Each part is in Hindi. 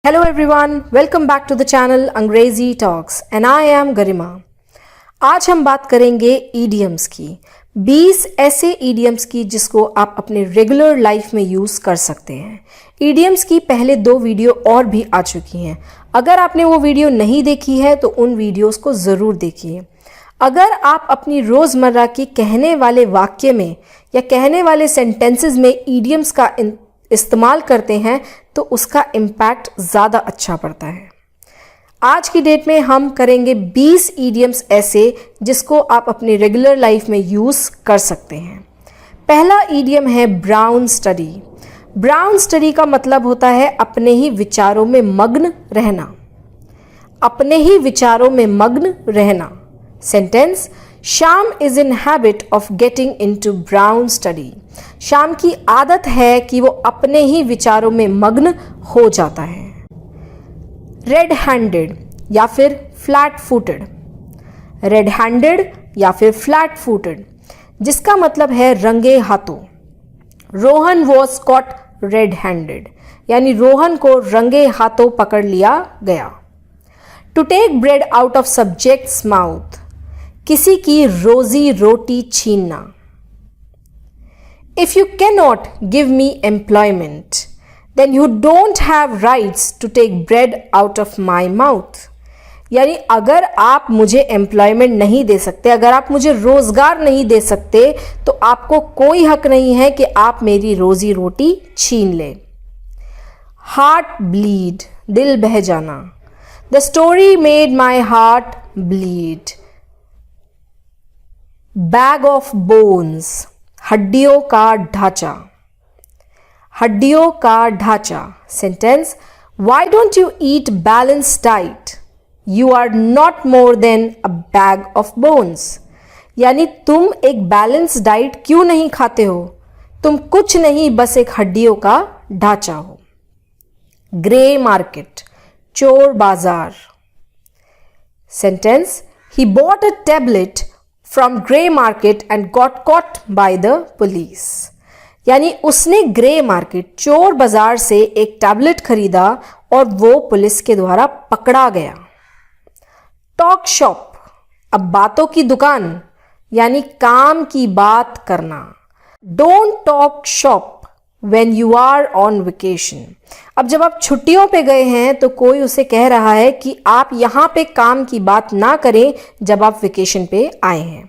Hello everyone, welcome back to the channel अंग्रेजी टॉक्स and I am गरिमा। आज हम बात करेंगे idioms की, 20 ऐसे idioms की जिसको आप अपने रेगुलर लाइफ में यूज़ कर सकते हैं। idioms की पहले 2 वीडियो और भी आ चुकी हैं। अगर आपने वो वीडियो नहीं देखी है तो उन वीडियोस को ज़रूर देखिए। अगर आप अपनी रोज़मर्रा की कहने वाले वाक्य में या कहने वाले सेंटेंसेस में idioms का इस्तेमाल करते हैं तो उसका इम्पैक्ट ज़्यादा अच्छा पड़ता है। आज की डेट में हम करेंगे 20 idioms ऐसे जिसको आप अपनी रेगुलर लाइफ में यूज़ कर सकते हैं। पहला idiom है ब्राउन स्टडी। ब्राउन स्टडी का मतलब होता है अपने ही विचारों में मग्न रहना। अपने ही विचारों में मग्न रहना। Sentence, Shyam is in habit of getting into brown study. Shyam की आदत है कि वो अपने ही विचारों में मग्न हो जाता है। रेड हैंडेड या फिर फ्लैट फुटेड। रेड हैंडेड या फिर फ्लैट फुटेड जिसका मतलब है रंगे हाथों। Rohan was caught red handed यानी रोहन को रंगे हाथों पकड़ लिया गया। To take bread out of subjects mouth, किसी की रोजी रोटी छीनना। If you cannot give me employment, then you don't have rights to take bread out of my mouth. यानी अगर आप मुझे एम्प्लॉयमेंट नहीं दे सकते, अगर आप मुझे रोज़गार नहीं दे सकते तो आपको कोई हक नहीं है कि आप मेरी रोज़ी रोटी छीन लें। हार्ट ब्लीड, दिल बह जाना। The story made my heart bleed. Bag of bones, हड्डियों का ढांचा। हड्डियों का ढांचा। Sentence, why don't you eat balance diet, you are not more than a bag of bones. यानी तुम एक बैलेंस डाइट क्यों नहीं खाते हो, तुम कुछ नहीं बस एक हड्डियों का ढांचा हो। ग्रे मार्केट, चोर बाजार। Sentence, he bought a tablet from grey market and got caught by the police. यानी उसने ग्रे मार्केट, चोर बाजार से एक टैबलेट खरीदा और वो पुलिस के द्वारा पकड़ा गया। टॉक शॉप, अब बातों की दुकान यानी काम की बात करना। Don't talk shop when you are on vacation. अब जब आप छुट्टियों पे गए हैं तो कोई उसे कह रहा है कि आप यहाँ पे काम की बात ना करें जब आप वेकेशन पे आए हैं।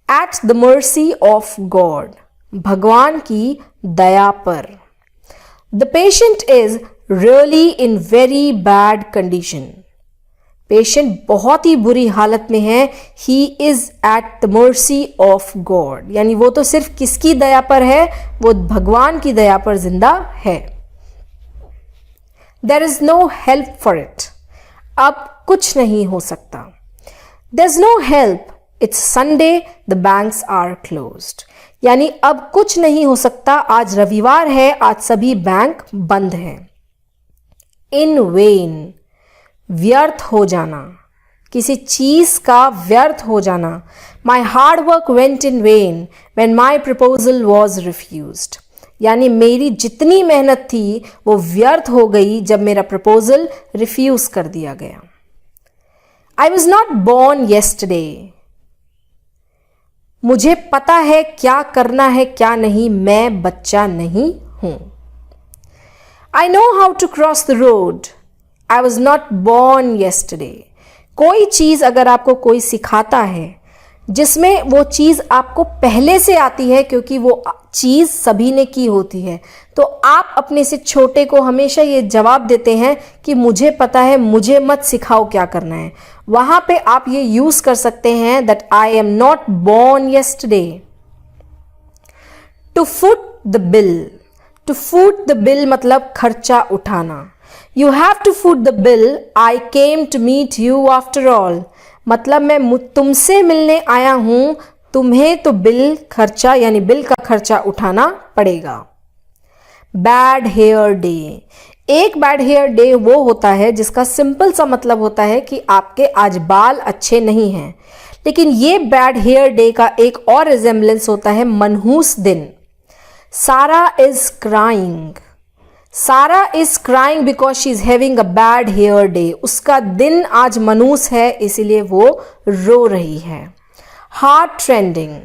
At the mercy of God, भगवान की दया पर। The patient is really in very bad condition. Patient बहुत ही बुरी हालत में है। He is at the mercy of God यानी वो तो सिर्फ किसकी दया पर है, वो भगवान की दया पर जिंदा है। There is no help for it, अब कुछ नहीं हो सकता। There is no help, it's Sunday, the banks are closed. यानी अब कुछ नहीं हो सकता, आज रविवार है, आज सभी बैंक बंद हैं। इन वेन, व्यर्थ हो जाना, किसी चीज का व्यर्थ हो जाना। My hard work went in when when my proposal was refused. यानी मेरी जितनी मेहनत थी वो व्यर्थ हो गई जब मेरा प्रपोजल रिफ्यूज कर दिया गया। आई वॉज नॉट बॉर्न येस्टरडे, मुझे पता है क्या करना है क्या नहीं, मैं बच्चा नहीं हूं। I know how to cross the road, I was not born yesterday. कोई चीज़ अगर आपको कोई सिखाता है जिसमें वो चीज़ आपको पहले से आती है क्योंकि वो चीज़ सभी ने की होती है, तो आप अपने से छोटे को हमेशा ये जवाब देते हैं कि मुझे पता है, मुझे मत सिखाओ क्या करना है। वहाँ पे आप ये यूज़ कर सकते हैं that I am not born yesterday. To foot the bill, to foot the bill मतलब खर्चा उठाना। You have to foot the bill, I came to meet you after all। मतलब मैं तुमसे मिलने आया हूं, तुम्हें तो बिल खर्चा यानी बिल का खर्चा उठाना पड़ेगा। बैड हेयर डे, एक बैड हेयर डे वो होता है जिसका सिंपल सा मतलब होता है कि आपके आज बाल अच्छे नहीं हैं, लेकिन ये बैड हेयर डे का एक और रिजेम्बलेंस होता है मनहूस दिन। Sara is crying, Sara is crying because she is having a bad hair day. उसका दिन आज मनूस है इसीलिए वो रो रही है। हार्ट ट्रेंडिंग,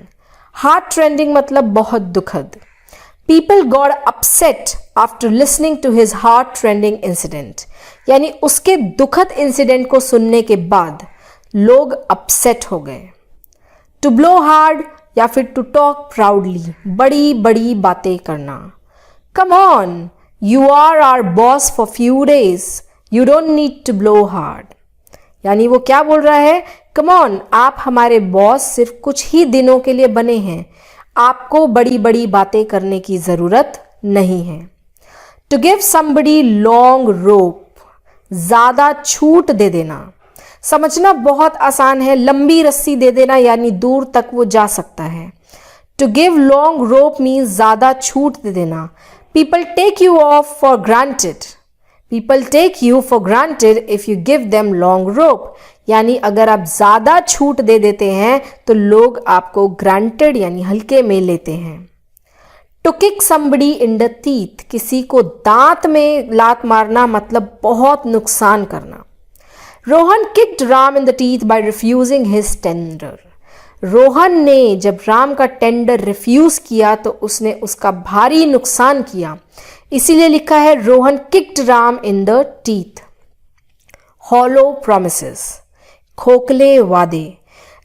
हार्ट ट्रेंडिंग मतलब बहुत दुखद। People got upset after listening to his heart rending incident, यानी उसके दुखद इंसिडेंट को सुनने के बाद लोग अपसेट हो गए। टू ब्लो हार्ड या फिर टू टॉक प्राउडली, बड़ी बड़ी बातें करना। Come on, you are our boss for few days, you don't need to blow hard. यानी वो क्या बोल रहा है, कम ऑन, आप हमारे बॉस सिर्फ कुछ ही दिनों के लिए बने हैं, आपको बड़ी बड़ी बातें करने की जरूरत नहीं है। To give somebody long rope, ज्यादा छूट दे देना। समझना बहुत आसान है, लंबी रस्सी दे देना यानी दूर तक वो जा सकता है। To give long rope means ज्यादा छूट दे देना। People take you off for granted, people take you for granted if you give them long rope, यानी अगर आप ज्यादा छूट दे देते हैं तो लोग आपको ग्रांटेड यानी हल्के में लेते हैं। To kick somebody in the teeth, किसी को दांत में लात मारना मतलब बहुत नुकसान करना। Rohan kicked Ram in the teeth by refusing his tender. Rohan ने जब राम का टेंडर रिफ्यूज किया तो उसने उसका भारी नुकसान किया, इसीलिए लिखा है Rohan kicked Ram in the teeth. Hollow promises, खोखले वादे।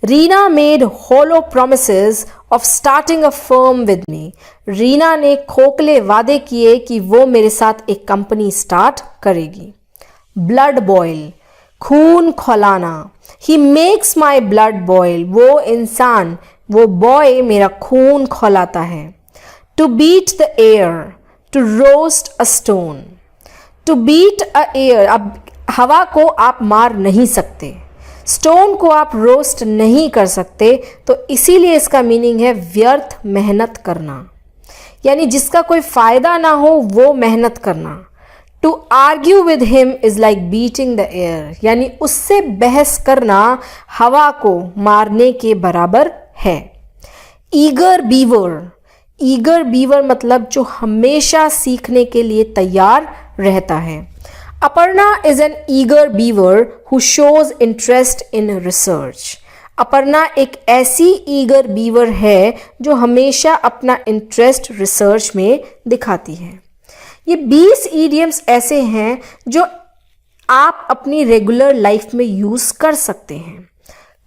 Reena made hollow promises of starting a firm with me. Reena ने खोखले वादे किए कि वो मेरे साथ एक कंपनी स्टार्ट करेगी। ब्लड बॉयल, खून खौलाना। He makes my blood boil, वो इंसान, वो बॉय मेरा खून खौलाता है। To beat the air, to roast a stone. To beat a air, अब हवा को आप मार नहीं सकते, स्टोन को आप रोस्ट नहीं कर सकते, तो इसीलिए इसका मीनिंग है व्यर्थ मेहनत करना, यानी जिसका कोई फायदा ना हो वो मेहनत करना। To argue with him is like beating the air, यानी उससे बहस करना हवा को मारने के बराबर है। ईगर बीवर, ईगर बीवर मतलब जो हमेशा सीखने के लिए तैयार रहता है। Aparna is an eager beaver who shows interest in research. Aparna एक ऐसी ईगर बीवर है जो हमेशा अपना इंटरेस्ट रिसर्च में दिखाती है। ये 20 ईडियम्स ऐसे हैं जो आप अपनी रेगुलर लाइफ में यूज कर सकते हैं।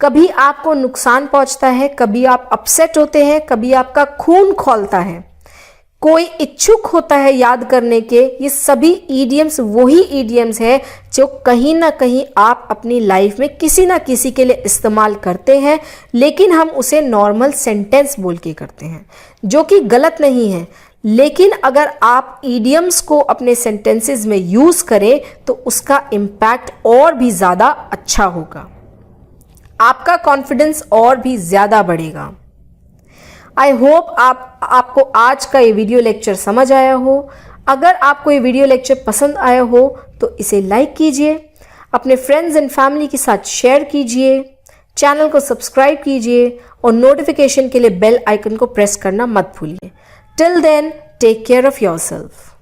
कभी आपको नुकसान पहुंचता है, कभी आप अपसेट होते हैं, कभी आपका खून खौलता है, कोई इच्छुक होता है याद करने के। ये सभी ईडियम्स वही ईडियम्स है जो कहीं ना कहीं आप अपनी लाइफ में किसी ना किसी के लिए इस्तेमाल करते हैं, लेकिन हम उसे नॉर्मल सेंटेंस बोल के करते हैं, जो कि गलत नहीं है। लेकिन अगर आप ईडियम्स को अपने सेंटेंसेस में यूज करें तो उसका इम्पैक्ट और भी ज़्यादा अच्छा होगा, आपका कॉन्फिडेंस और भी ज़्यादा बढ़ेगा। आई होप आपको आज का ये वीडियो लेक्चर समझ आया हो। अगर आपको ये वीडियो लेक्चर पसंद आया हो तो इसे लाइक कीजिए, अपने फ्रेंड्स एंड फैमिली के साथ शेयर कीजिए, चैनल को सब्सक्राइब कीजिए और नोटिफिकेशन के लिए बेल आइकन को प्रेस करना मत भूलिए। Till then, take care of yourself.